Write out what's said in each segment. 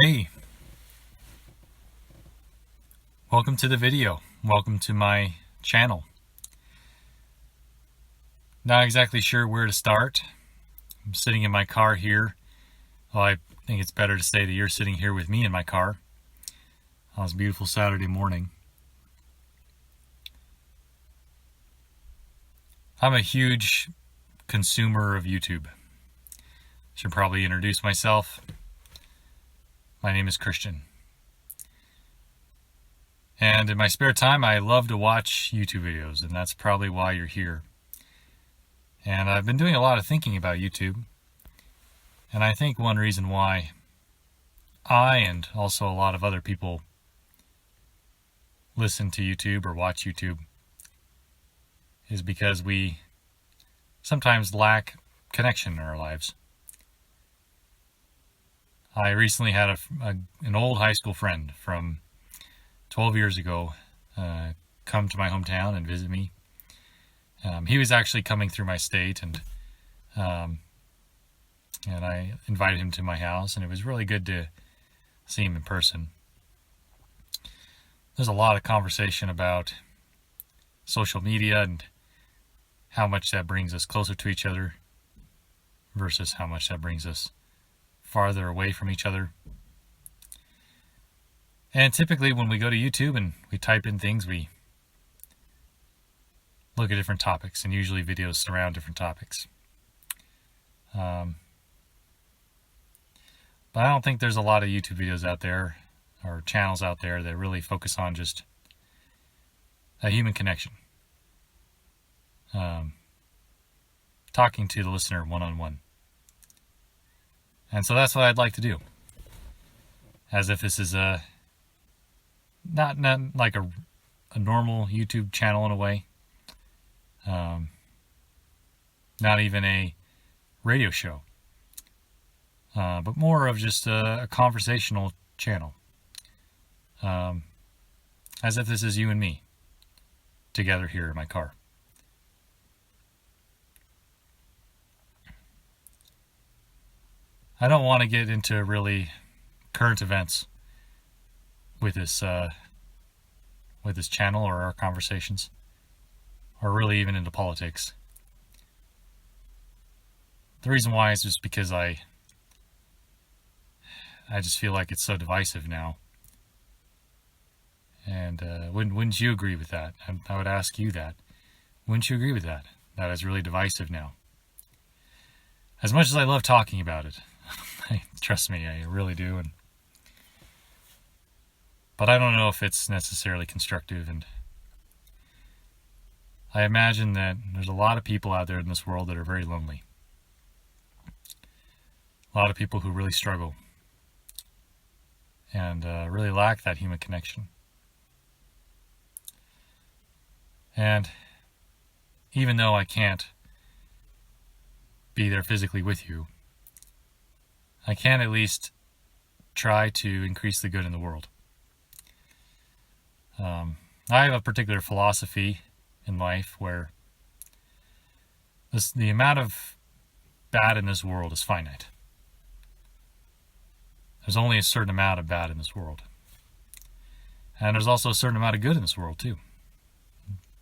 Hey, welcome to the video. Welcome to my channel. Not exactly sure where to start. I'm sitting in my car here. Well, I think it's better to say that you're sitting here with me in my car on this beautiful Saturday morning. I'm a huge consumer of YouTube. Should probably introduce myself. My name is Christian. And in my spare time, I love to watch YouTube videos, and that's probably why you're here. And I've been doing a lot of thinking about YouTube. And I think one reason why I and also a lot of other people listen to YouTube or watch YouTube is because we sometimes lack connection in our lives. I recently had an old high school friend from 12 years ago come to my hometown and visit me. He was actually coming through my state, and I invited him to my house, and it was really good to see him in person. There's a lot of conversation about social media and how much that brings us closer to each other versus how much that brings us farther away from each other. And typically when we go to YouTube and we type in things, we look at different topics, and usually videos surround different topics. But I don't think there's a lot of YouTube videos out there or channels out there that really focus on just a human connection. Talking to the listener one-on-one. And so that's what I'd like to do. As if this is not like a normal YouTube channel in a way. Not even a radio show. But more of just a conversational channel. As if this is you and me together here in my car. I don't want to get into really current events with this channel or our conversations, or really even into politics. The reason why is just because I just feel like it's so divisive now. And wouldn't you agree with that? I would ask you that. Wouldn't you agree with that? That is really divisive now. As much as I love talking about it, trust me, I really do. But I don't know if it's necessarily constructive. And I imagine that there's a lot of people out there in this world that are very lonely. A lot of people who really struggle and really lack that human connection. And even though I can't be there physically with you, I can at least try to increase the good in the world. I have a particular philosophy in life where the amount of bad in this world is finite. There's only a certain amount of bad in this world. And there's also a certain amount of good in this world too.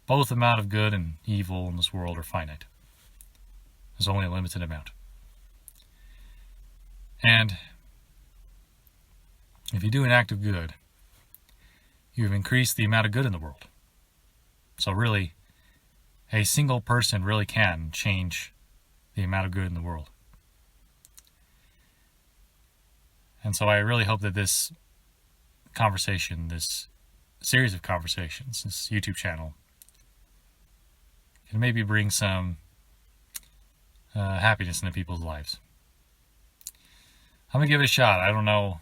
Both amount of good and evil in this world are finite. There's only a limited amount. And if you do an act of good, you've increased the amount of good in the world. So really, a single person really can change the amount of good in the world. And so I really hope that this conversation, this series of conversations, this YouTube channel, can maybe bring some happiness into people's lives. I'm going to give it a shot. I don't know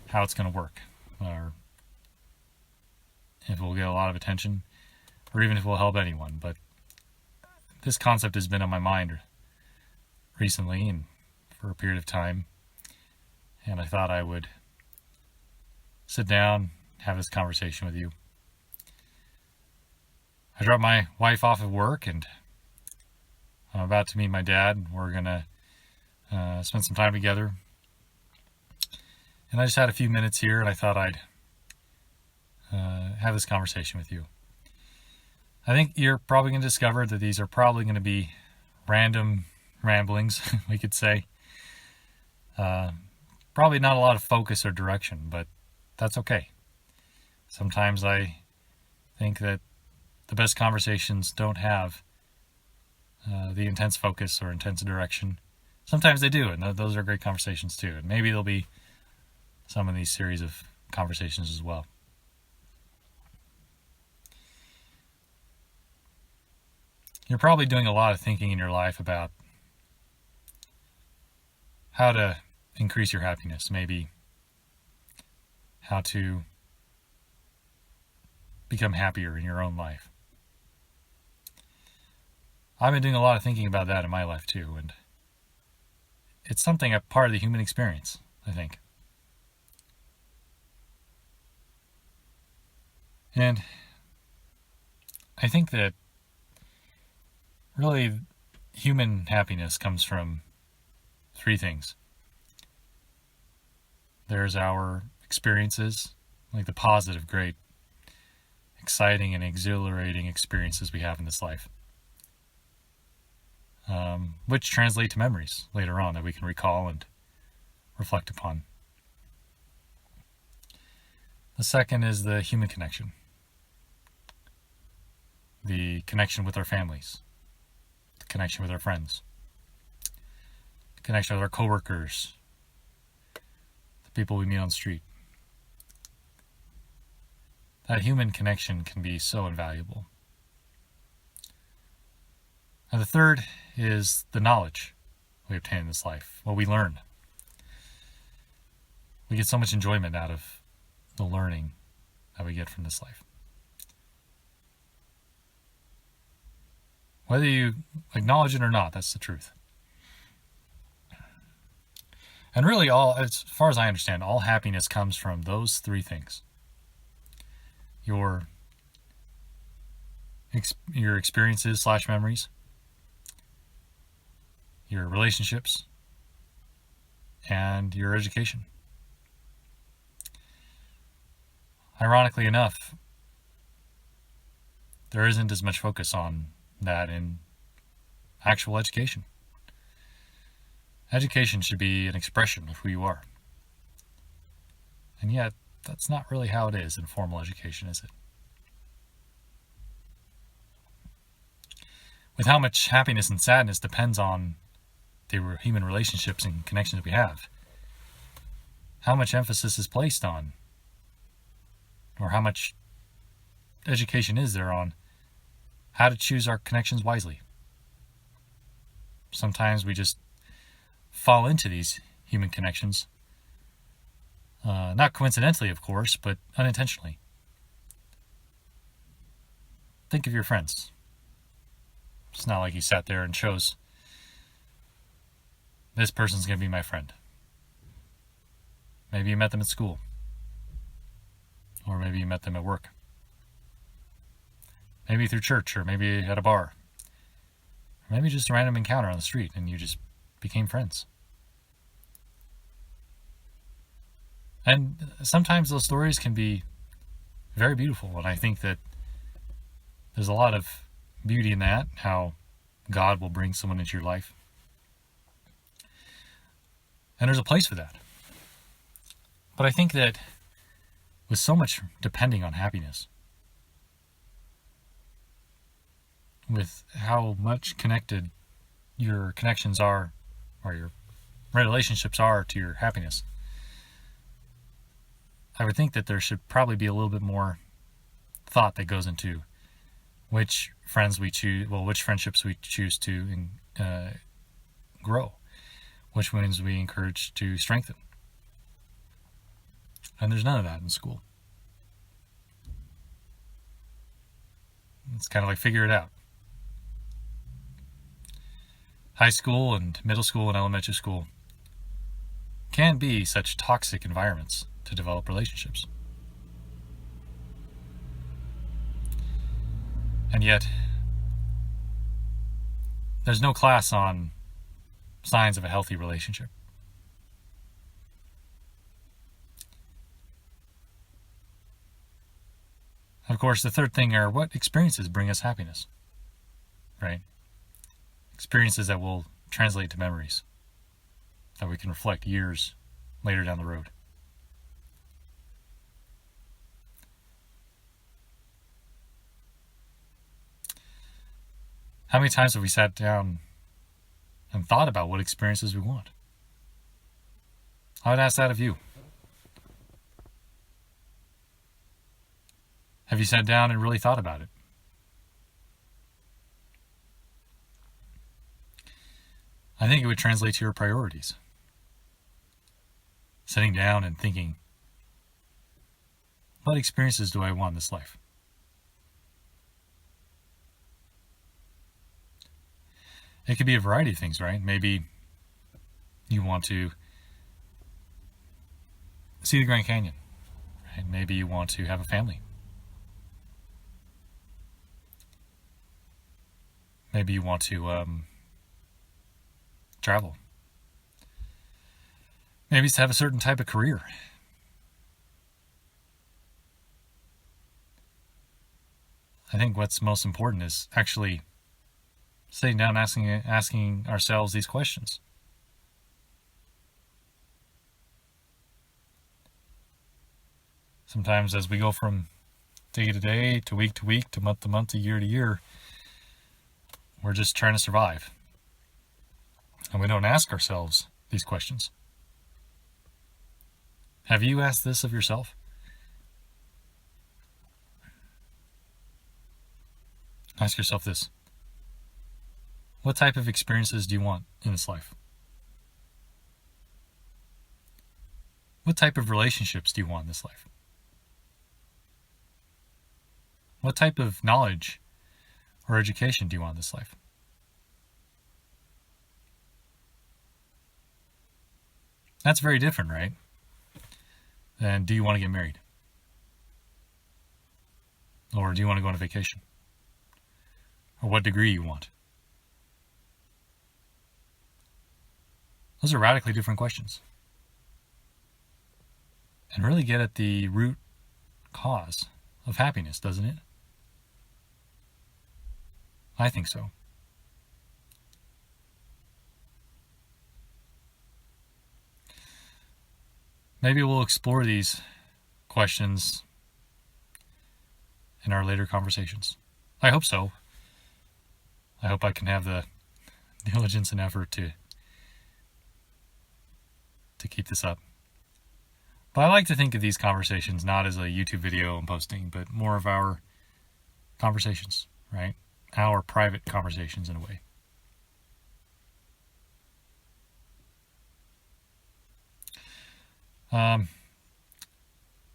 how it's going to work, or if it will get a lot of attention, or even if it will help anyone. But this concept has been on my mind recently and for a period of time. And I thought I would sit down, have this conversation with you. I dropped my wife off at work, and I'm about to meet my dad. We're going to spend some time together. And I just had a few minutes here, and I thought I'd have this conversation with you. I think you're probably going to discover that these are probably going to be random ramblings, we could say. Probably not a lot of focus or direction, but that's okay. Sometimes I think that the best conversations don't have the intense focus or intense direction. Sometimes they do, and those are great conversations too. And maybe there'll be some of these series of conversations as well. You're probably doing a lot of thinking in your life about how to increase your happiness, maybe how to become happier in your own life. I've been doing a lot of thinking about that in my life too, and it's something, a part of the human experience, I think. And I think that really human happiness comes from three things. There's our experiences, like the positive, great, exciting, and exhilarating experiences we have in this life, which translate to memories later on that we can recall and reflect upon. The second is the human connection, the connection with our families, the connection with our friends, the connection with our coworkers, the people we meet on the street. That human connection can be so invaluable. And the third is the knowledge we obtain in this life, what we learn. We get so much enjoyment out of the learning that we get from this life. Whether you acknowledge it or not, that's the truth. And really, as far as I understand, all happiness comes from those three things. Your experiences / memories, your relationships, and your education. Ironically enough, there isn't as much focus on that in actual education. Education should be an expression of who you are. And yet, that's not really how it is in formal education, is it? With how much happiness and sadness depends on the human relationships and connections we have, how much emphasis is placed on, or how much education is there on how to choose our connections wisely. Sometimes we just fall into these human connections, not coincidentally, of course, but unintentionally. Think of your friends. It's not like you sat there and chose, this person's going to be my friend. Maybe you met them at school. Or maybe you met them at work. Maybe through church, or maybe at a bar. Or maybe just a random encounter on the street and you just became friends. And sometimes those stories can be very beautiful, and I think that there's a lot of beauty in that, how God will bring someone into your life. And there's a place for that. But I think that with so much depending on happiness, with how much connected your connections are, or your relationships are to your happiness, I would think that there should probably be a little bit more thought that goes into which friends we choose, which friendships we choose to grow, which ones we encourage to strengthen. And there's none of that in school. It's kind of like figure it out. High school and middle school and elementary school can be such toxic environments to develop relationships. And yet, there's no class on signs of a healthy relationship. Of course, the third thing are what experiences bring us happiness, right? Experiences that will translate to memories that we can reflect years later down the road. How many times have we sat down and thought about what experiences we want? I would ask that of you. Have you sat down and really thought about it? I think it would translate to your priorities. Sitting down and thinking, what experiences do I want in this life? It could be a variety of things, right? Maybe you want to see the Grand Canyon, right? Maybe you want to have a family. Maybe you want to travel. Maybe it's to have a certain type of career. I think what's most important is actually sitting down and asking ourselves these questions. Sometimes as we go from day to day, to week, to month, to year, we're just trying to survive. And we don't ask ourselves these questions. Have you asked this of yourself? Ask yourself this. What type of experiences do you want in this life? What type of relationships do you want in this life? What type of knowledge or education do you want in this life? That's very different, right? And do you want to get married? Or do you want to go on a vacation? Or what degree you want? Those are radically different questions. And really get at the root cause of happiness, doesn't it? I think so. Maybe we'll explore these questions in our later conversations. I hope so. I hope I can have the diligence and effort to keep this up. But I like to think of these conversations not as a YouTube video I'm posting, but more of our conversations, right? Our private conversations in a way.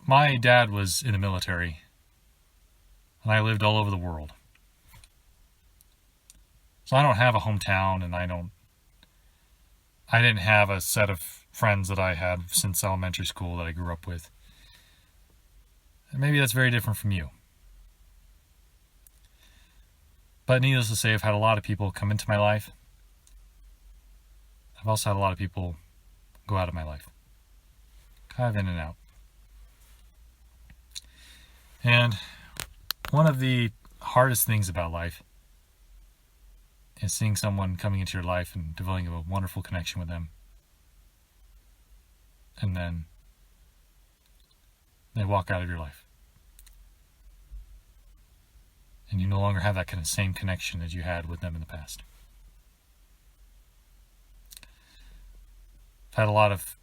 My dad was in the military, and I lived all over the world. So I don't have a hometown, and I didn't have a set of friends that I had since elementary school that I grew up with. And maybe that's very different from you. But needless to say, I've had a lot of people come into my life. I've also had a lot of people go out of my life. Kind of in and out. And one of the hardest things about life is seeing someone coming into your life and developing a wonderful connection with them. And then they walk out of your life. And you no longer have that kind of same connection as you had with them in the past. I've had a lot of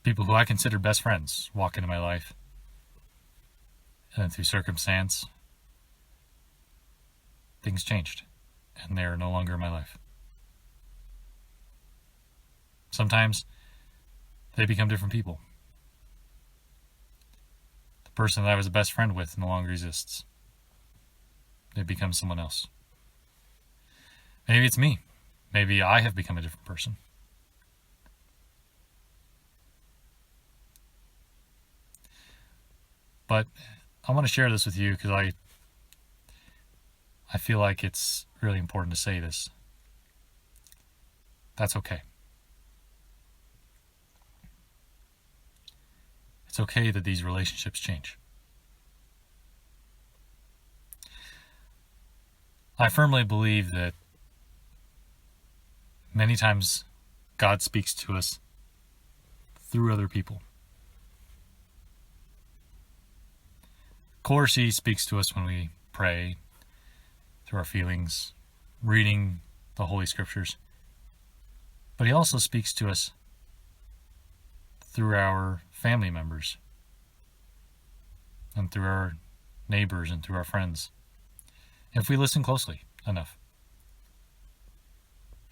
people who I consider best friends walk into my life. And then through circumstance, things changed. And they are no longer in my life. Sometimes they become different people. The person that I was a best friend with no longer exists. They become someone else. Maybe it's me. Maybe I have become a different person. But I want to share this with you because I feel like it's really important to say this. That's okay. It's okay that these relationships change. I firmly believe that many times God speaks to us through other people. Of course, He speaks to us when we pray, through our feelings, reading the Holy Scriptures. But He also speaks to us through our family members and through our neighbors and through our friends, if we listen closely enough.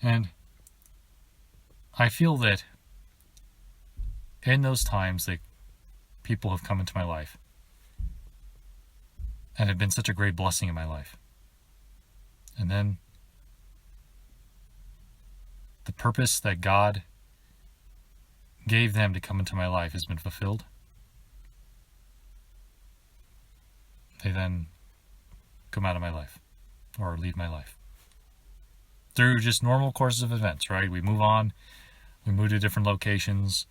And I feel that in those times that people have come into my life and have been such a great blessing in my life, and then the purpose that God gave them to come into my life has been fulfilled, they then come out of my life or leave my life through just normal courses of events, right? We move on, we move to different locations,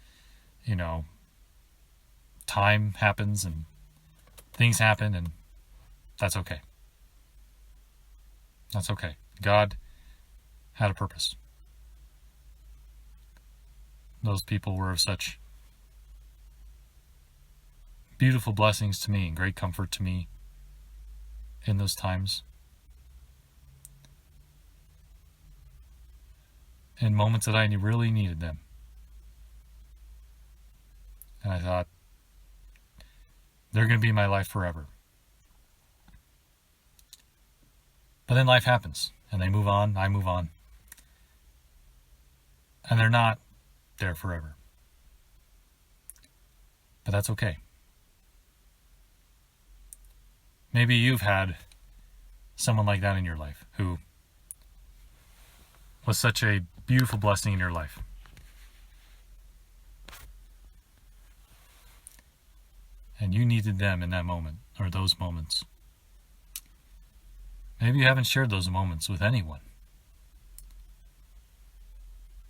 time happens and things happen, and that's okay. That's okay. God had a purpose. Those people were of such beautiful blessings to me and great comfort to me in those times. In moments that I really needed them. And I thought, they're going to be in my life forever. But then life happens, and they move on, I move on. And they're not there forever. But that's okay. Maybe you've had someone like that in your life who was such a beautiful blessing in your life. And you needed them in that moment, or those moments. Maybe you haven't shared those moments with anyone.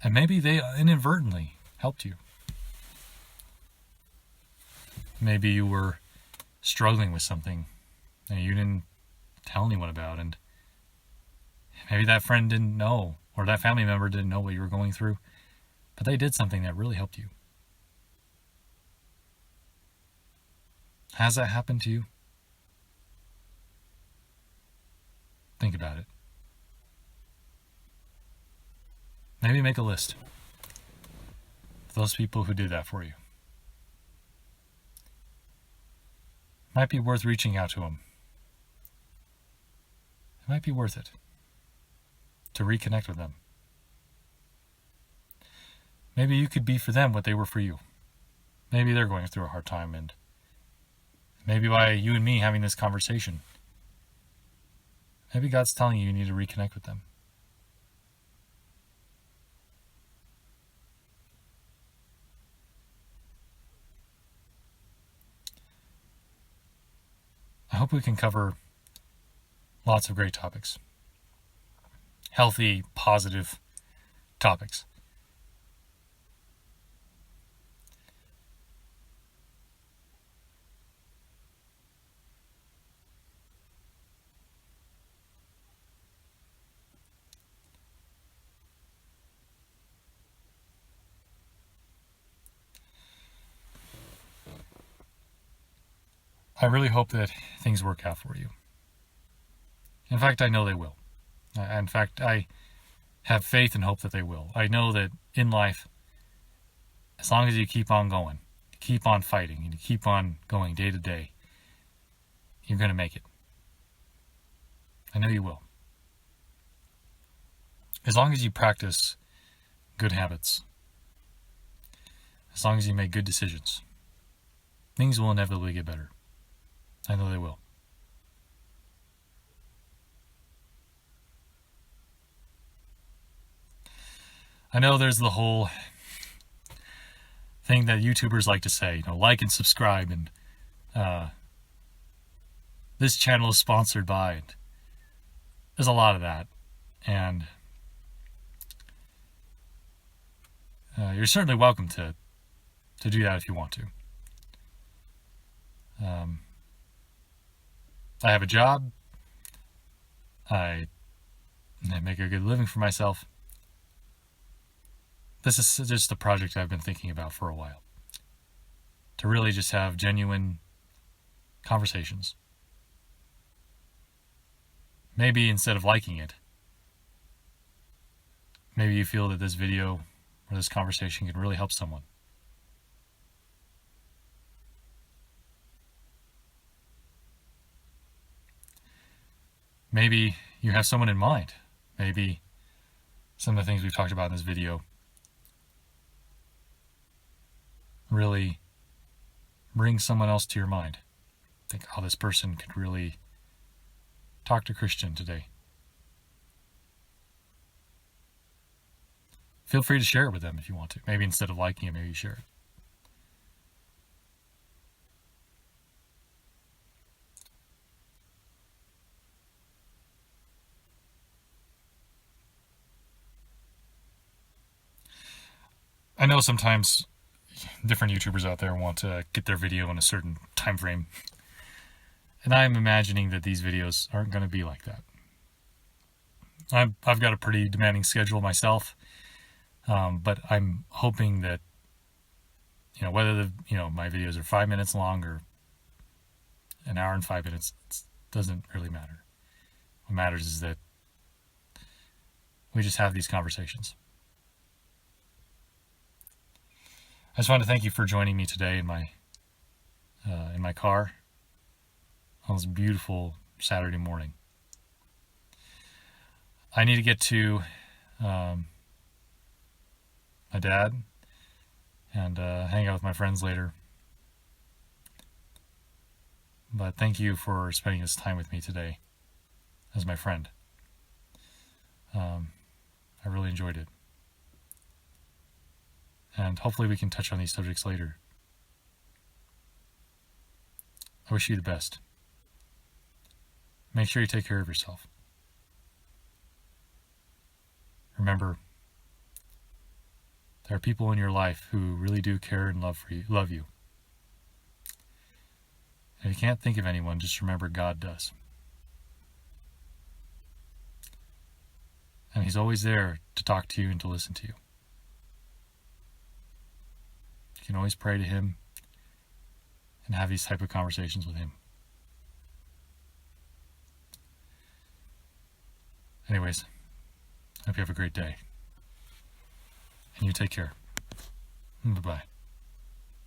And maybe they inadvertently helped you. Maybe you were struggling with something and you didn't tell anyone about, and maybe that friend didn't know, or that family member didn't know what you were going through, but they did something that really helped you. Has that happened to you? Think about it. Maybe make a list of those people who did that for you. Might be worth reaching out to them. It might be worth it to reconnect with them. Maybe you could be for them what they were for you. Maybe they're going through a hard time, and maybe by you and me having this conversation, maybe God's telling you need to reconnect with them. I hope we can cover lots of great topics. Healthy, positive topics. I really hope that things work out for you. In fact, I know they will. In fact, I have faith and hope that they will. I know that in life, as long as you keep on going, keep on fighting, and you keep on going day to day, you're going to make it. I know you will. As long as you practice good habits, as long as you make good decisions, things will inevitably get better. I know they will. I know there's the whole thing that YouTubers like to say, like and subscribe, and this channel is sponsored by, and there's a lot of that, and you're certainly welcome to do that if you want to. I have a job. I and make a good living for myself. This is just a project I've been thinking about for a while. To really just have genuine conversations. Maybe instead of liking it, maybe you feel that this video or this conversation can really help someone. Maybe you have someone in mind. Maybe some of the things we've talked about in this video really bring someone else to your mind. Think, oh, this person could really talk to Christian today. Feel free to share it with them if you want to. Maybe instead of liking it, maybe you share it. I know sometimes different YouTubers out there want to get their video in a certain time frame. And I'm imagining that these videos aren't going to be like that. I've got a pretty demanding schedule myself, but I'm hoping that, whether my videos are 5 minutes long or an hour and 5 minutes, it doesn't really matter. What matters is that we just have these conversations. I just want to thank you for joining me today in my car on this beautiful Saturday morning. I need to get to my dad and hang out with my friends later. But thank you for spending this time with me today as my friend. I really enjoyed it. And hopefully we can touch on these subjects later. I wish you the best. Make sure you take care of yourself. Remember, there are people in your life who really do care and love you. And if you can't think of anyone, just remember God does. And He's always there to talk to you and to listen to you. You can always pray to Him and have these type of conversations with Him. Anyways, I hope you have a great day. And you take care. Bye-bye.